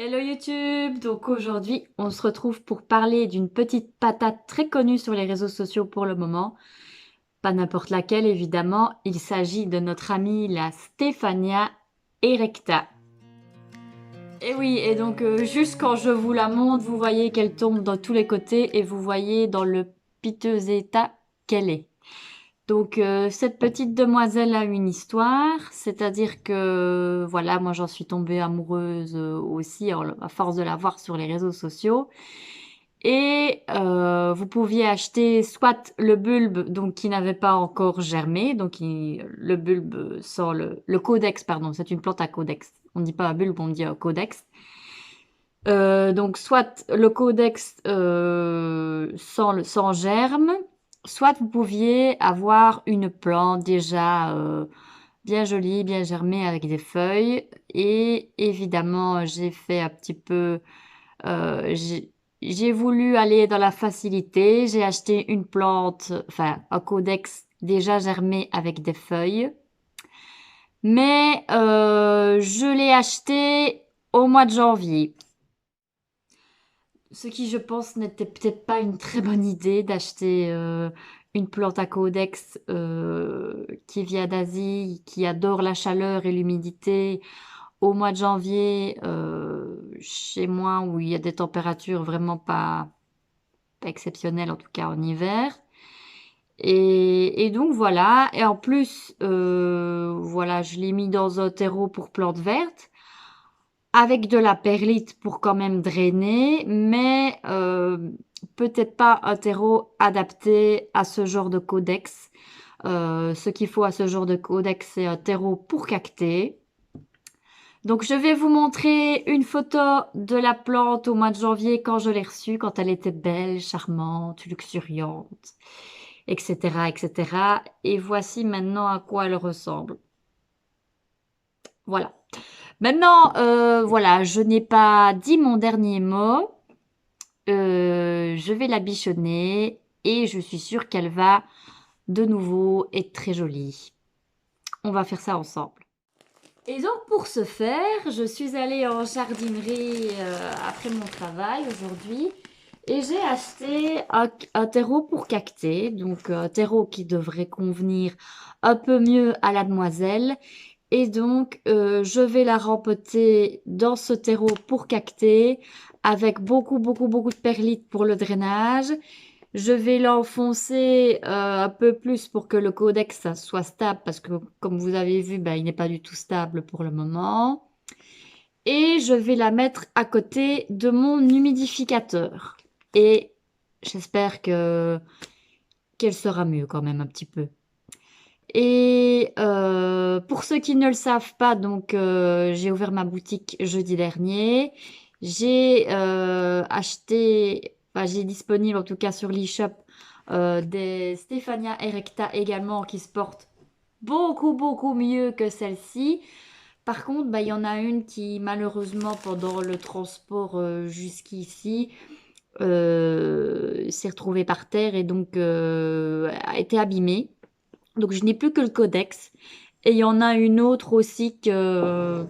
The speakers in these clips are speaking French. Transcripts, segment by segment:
Hello YouTube! Donc aujourd'hui, on se retrouve pour parler d'une petite patate très connue sur les réseaux sociaux pour le moment. Pas n'importe laquelle, évidemment. Il s'agit de notre amie la Stéphania erecta. Et oui, et donc juste quand je vous la montre, vous voyez qu'elle tombe dans tous les côtés et vous voyez dans le piteux état qu'elle est. Donc cette petite demoiselle a une histoire, c'est-à-dire que voilà, moi j'en suis tombée amoureuse aussi à force de la voir sur les réseaux sociaux. Et vous pouviez acheter soit le bulbe donc qui n'avait pas encore germé, le bulbe sans le codex, pardon, c'est une plante à codex. On ne dit pas un bulbe, on dit un codex. Donc soit le codex sans germe, soit vous pouviez avoir une plante déjà bien jolie, bien germée avec des feuilles. Et évidemment, j'ai fait un petit peu, euh, j'ai j'ai voulu aller dans la facilité. J'ai acheté une plante, enfin un codex déjà germé avec des feuilles. Mais je l'ai acheté au mois de janvier. Ce qui, je pense, n'était peut-être pas une très bonne idée d'acheter une plante à codex qui vient d'Asie, qui adore la chaleur et l'humidité au mois de janvier, chez moi où il y a des températures vraiment pas exceptionnelles, en tout cas en hiver. Et donc voilà, et en plus, voilà, je l'ai mis dans un terreau pour plantes vertes avec de la perlite pour quand même drainer, mais peut-être pas un terreau adapté à ce genre de codex. Ce qu'il faut à ce genre de codex, c'est un terreau pour cactés. Donc je vais vous montrer une photo de la plante au mois de janvier quand je l'ai reçue, quand elle était belle, charmante, luxuriante, etc., etc. Et voici maintenant à quoi elle ressemble. Voilà. Maintenant, voilà, je n'ai pas dit mon dernier mot. Je vais la bichonner et je suis sûre qu'elle va de nouveau être très jolie. On va faire ça ensemble. Et donc pour ce faire, je suis allée en jardinerie après mon travail aujourd'hui et j'ai acheté un terreau pour cactés, donc un terreau qui devrait convenir un peu mieux à la demoiselle. Et donc, je vais la rempoter dans ce terreau pour cactés avec beaucoup, beaucoup, beaucoup de perlite pour le drainage. Je vais l'enfoncer un peu plus pour que le codex ça soit stable parce que, comme vous avez vu, ben, il n'est pas du tout stable pour le moment. Et je vais la mettre à côté de mon humidificateur. Et j'espère que qu'elle sera mieux quand même un petit peu. Et pour ceux qui ne le savent pas, donc j'ai ouvert ma boutique jeudi dernier. J'ai acheté, enfin, j'ai disponible en tout cas sur l'e-shop des Stéphania erecta également qui se portent beaucoup beaucoup mieux que celle-ci. Par contre, bah, il y en a une qui malheureusement pendant le transport jusqu'ici s'est retrouvée par terre et donc a été abîmée. Donc je n'ai plus que le codex. Et il y en a une autre aussi que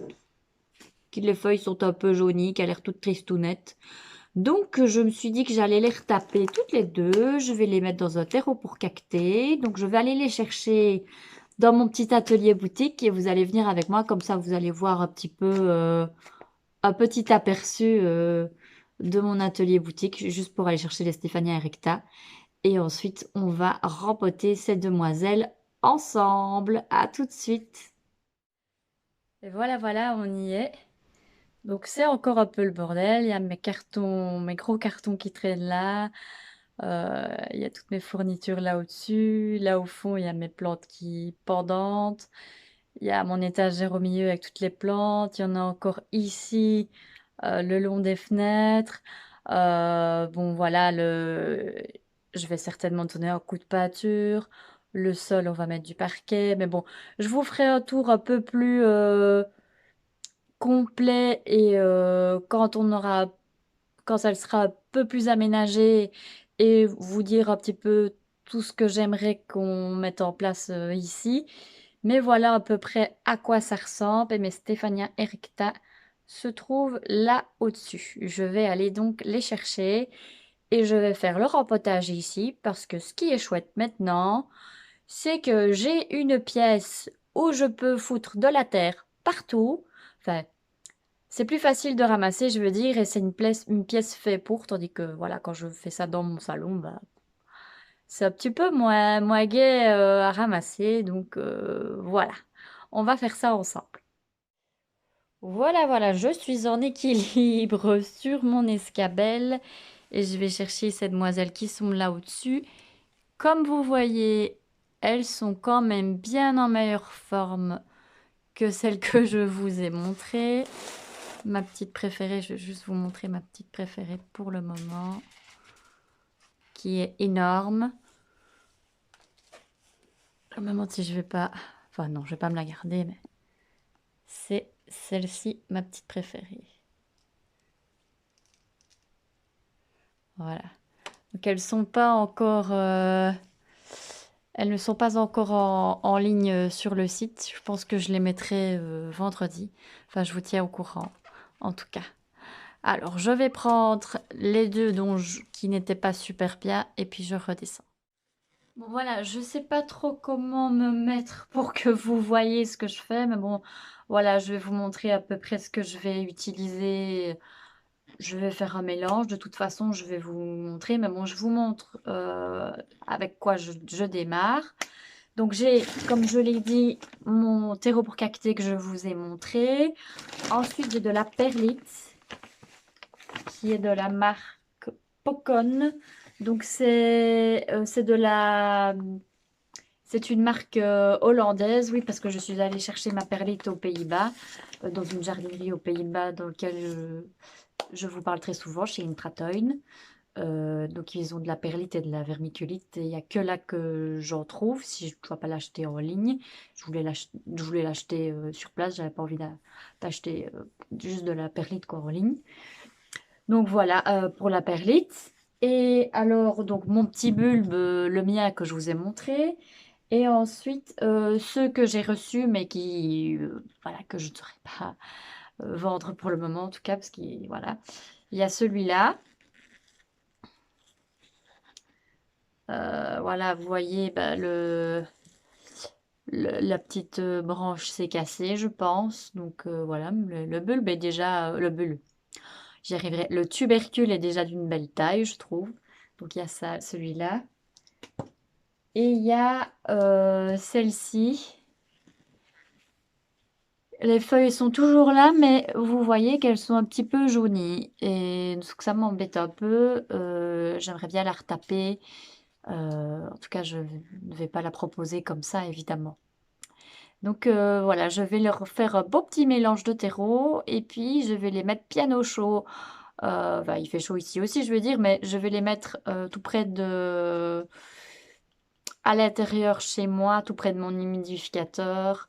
les feuilles sont un peu jaunies, qui a l'air toute tristounette. Donc je me suis dit que j'allais les retaper toutes les deux. Je vais les mettre dans un terreau pour cacter. Donc je vais aller les chercher dans mon petit atelier boutique et vous allez venir avec moi. Comme ça vous allez voir un petit peu un petit aperçu de mon atelier boutique juste pour aller chercher les Stéphania erecta. Et ensuite, on va rempoter ces demoiselles ensemble. À tout de suite. Et voilà, voilà, on y est. Donc c'est encore un peu le bordel. Il y a mes cartons, mes gros cartons qui traînent là. Il y a toutes mes fournitures là au-dessus. Là au fond, il y a mes plantes qui pendantes. Il y a mon étagère au milieu avec toutes les plantes. Il y en a encore ici, le long des fenêtres. Bon, voilà, je vais certainement donner un coup de peinture. Le sol, on va mettre du parquet. Mais bon, je vous ferai un tour un peu plus complet et quand ça sera un peu plus aménagé et vous dire un petit peu tout ce que j'aimerais qu'on mette en place ici. Mais voilà à peu près à quoi ça ressemble et mes Stéphania erecta se trouvent là au-dessus. Je vais aller donc les chercher et je vais faire le rempotage ici parce que ce qui est chouette maintenant, c'est que j'ai une pièce où je peux foutre de la terre partout. Enfin, c'est plus facile de ramasser, je veux dire, et c'est une pièce faite pour, tandis que voilà, quand je fais ça dans mon salon, bah, c'est un petit peu moins gai à ramasser, donc voilà, on va faire ça ensemble. Voilà, voilà, je suis en équilibre sur mon escabelle et je vais chercher ces demoiselles qui sont là au-dessus. Comme vous voyez, elles sont quand même bien en meilleure forme que celles que je vous ai montrées. Ma petite préférée, je vais juste vous montrer ma petite préférée pour le moment, qui est énorme. Je me demande si je vais pas... Enfin non, je vais pas me la garder, mais c'est celle-ci, ma petite préférée. Voilà. Donc elles sont pas encore... Elles ne sont pas encore en ligne sur le site. Je pense que je les mettrai vendredi. Enfin, je vous tiens au courant, en tout cas. Alors, je vais prendre les deux qui n'étaient pas super bien et puis je redescends. Bon, voilà, je sais pas trop comment me mettre pour que vous voyez ce que je fais, mais bon, voilà, je vais vous montrer à peu près ce que je vais utiliser. Je vais faire un mélange. De toute façon, je vais vous montrer, mais bon, je vous montre avec quoi je démarre. Donc, j'ai, comme je l'ai dit, mon terreau pour cactus que je vous ai montré. Ensuite, j'ai de la perlite qui est de la marque Pocon. Donc, c'est de la... C'est une marque hollandaise, oui, parce que je suis allée chercher ma perlite aux Pays-Bas, dans une jardinerie aux Pays-Bas dans laquelle je vous parle très souvent, chez Intratuin. Donc ils ont de la perlite et de la vermiculite. Et il n'y a que là que j'en trouve, si je ne dois pas l'acheter en ligne. Je voulais l'acheter sur place, j'avais pas envie d'acheter juste de la perlite quoi, en ligne. Donc voilà pour la perlite. Et alors, donc mon petit bulbe, le mien que je vous ai montré. Et ensuite, ceux que j'ai reçus, mais qui, voilà, que je ne saurais pas vendre pour le moment, en tout cas, parce qu'il voilà. Il y a celui-là. Voilà, vous voyez, bah, la petite branche s'est cassée, je pense. Donc voilà, le bulbe est déjà... le bulbe, j'y arriverai. Le tubercule est déjà d'une belle taille, je trouve. Donc il y a ça, celui-là. Et il y a celle-ci. Les feuilles sont toujours là, mais vous voyez qu'elles sont un petit peu jaunies. Et donc ça m'embête un peu. J'aimerais bien la retaper. En tout cas, je ne vais pas la proposer comme ça, évidemment. Donc voilà, je vais leur faire un beau petit mélange de terreau et puis je vais les mettre bien au chaud. Bah, il fait chaud ici aussi, je veux dire, mais je vais les mettre tout près de... à l'intérieur chez moi, tout près de mon humidificateur,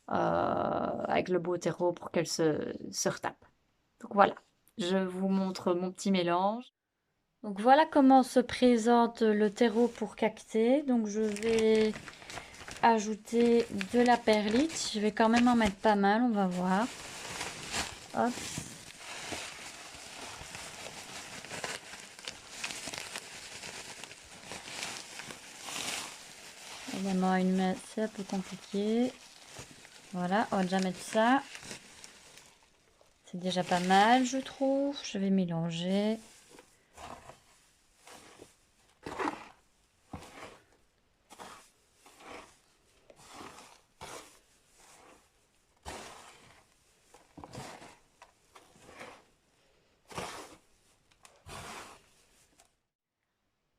avec le beau terreau pour qu'elles se retapent. Donc voilà, je vous montre mon petit mélange. Donc voilà comment se présente le terreau pour cactus. Donc je vais ajouter de la perlite. Je vais quand même en mettre pas mal, on va voir. Hop. Évidemment, une main, c'est un peu compliqué. Voilà, on va déjà mettre ça. C'est déjà pas mal, je trouve. Je vais mélanger.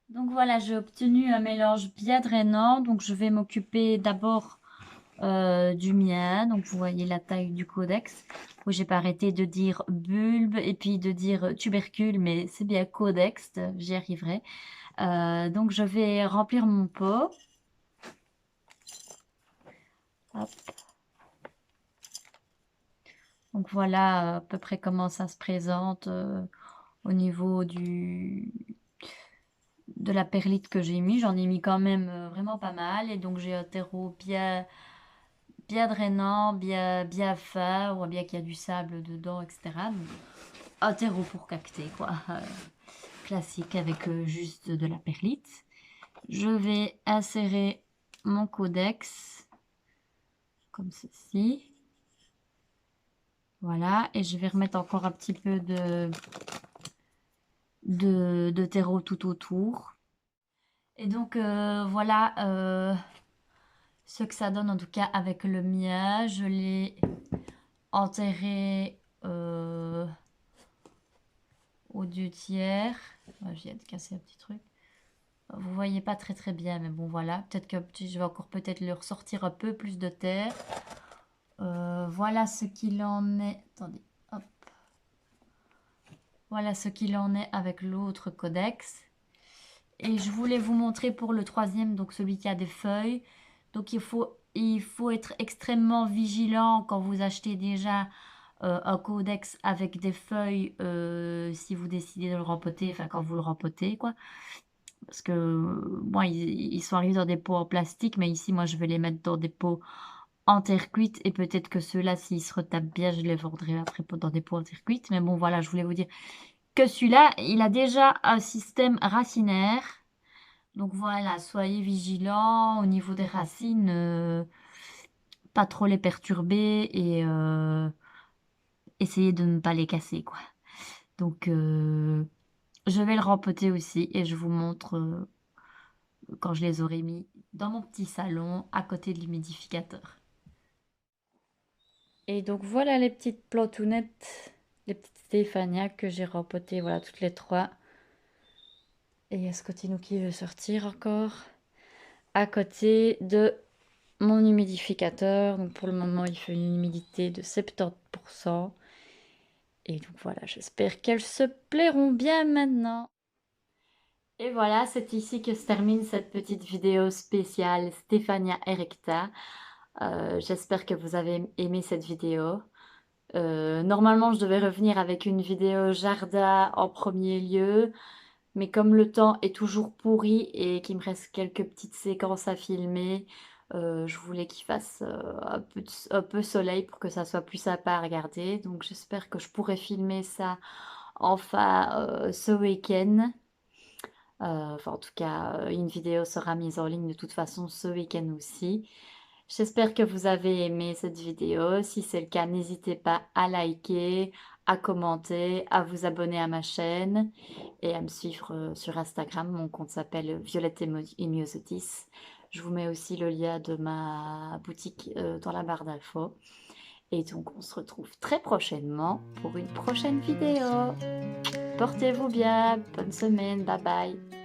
Donc voilà, j'ai obtenu un mélange bien drainant. Donc je vais m'occuper d'abord du mien. Donc vous voyez la taille du codex. Oui, j'ai pas arrêté de dire bulbe et puis de dire tubercule, mais c'est bien codex, j'y arriverai. Donc je vais remplir mon pot. Hop. Donc voilà à peu près comment ça se présente au niveau de la perlite que j'ai mis. J'en ai mis quand même vraiment pas mal. Et donc j'ai un terreau bien drainant, bien fin, ou bien qu'il y a du sable dedans, etc. Donc, un terreau pour cacter, quoi. Classique avec juste de la perlite. Je vais insérer mon codex comme ceci. Voilà, et je vais remettre encore un petit peu de terreau tout autour. Et donc voilà ce que ça donne en tout cas avec le mien. Je l'ai enterré au 2/3. Je viens de casser un petit truc. Vous voyez pas très très bien, mais bon voilà. Peut-être que je vais encore peut-être leur ressortir un peu plus de terre. Voilà ce qu'il en est. Attendez, hop. Voilà ce qu'il en est avec l'autre codex. Et je voulais vous montrer pour le troisième, donc celui qui a des feuilles. Donc il faut être extrêmement vigilant quand vous achetez déjà un codex avec des feuilles, si vous décidez de le rempoter, enfin quand vous le rempotez, quoi. Parce que moi, ils sont arrivés dans des pots en plastique, mais ici, moi, je vais les mettre dans des pots en terre cuite. Et peut-être que ceux-là, s'ils se retapent bien, je les vendrai après dans des pots en terre cuite. Mais bon, voilà, je voulais vous dire que celui-là, il a déjà un système racinaire. Donc voilà, soyez vigilants au niveau des racines, pas trop les perturber et essayez de ne pas les casser, quoi. Donc je vais le rempoter aussi et je vous montre quand je les aurai mis dans mon petit salon à côté de l'humidificateur. Et donc voilà les petites plantounettes, les petites Stéphania que j'ai rempotées, voilà toutes les trois. Et il y a Scotino qui veut sortir encore. À côté de mon humidificateur. Donc pour le moment, il fait une humidité de 70%. Et donc voilà, j'espère qu'elles se plairont bien maintenant. Et voilà, c'est ici que se termine cette petite vidéo spéciale Stéphania erecta. J'espère que vous avez aimé cette vidéo. Normalement, je devais revenir avec une vidéo jardin en premier lieu. Mais comme le temps est toujours pourri et qu'il me reste quelques petites séquences à filmer, je voulais qu'il fasse un peu soleil pour que ça soit plus sympa à regarder. Donc j'espère que je pourrai filmer ça enfin ce week-end. Enfin en tout cas, une vidéo sera mise en ligne de toute façon ce week-end aussi. J'espère que vous avez aimé cette vidéo. Si c'est le cas, n'hésitez pas à liker, à commenter, à vous abonner à ma chaîne et à me suivre sur Instagram. Mon compte s'appelle Violette Emiosotis. Je vous mets aussi le lien de ma boutique dans la barre d'infos. Et donc, on se retrouve très prochainement pour une prochaine vidéo. Portez-vous bien, bonne semaine, bye bye.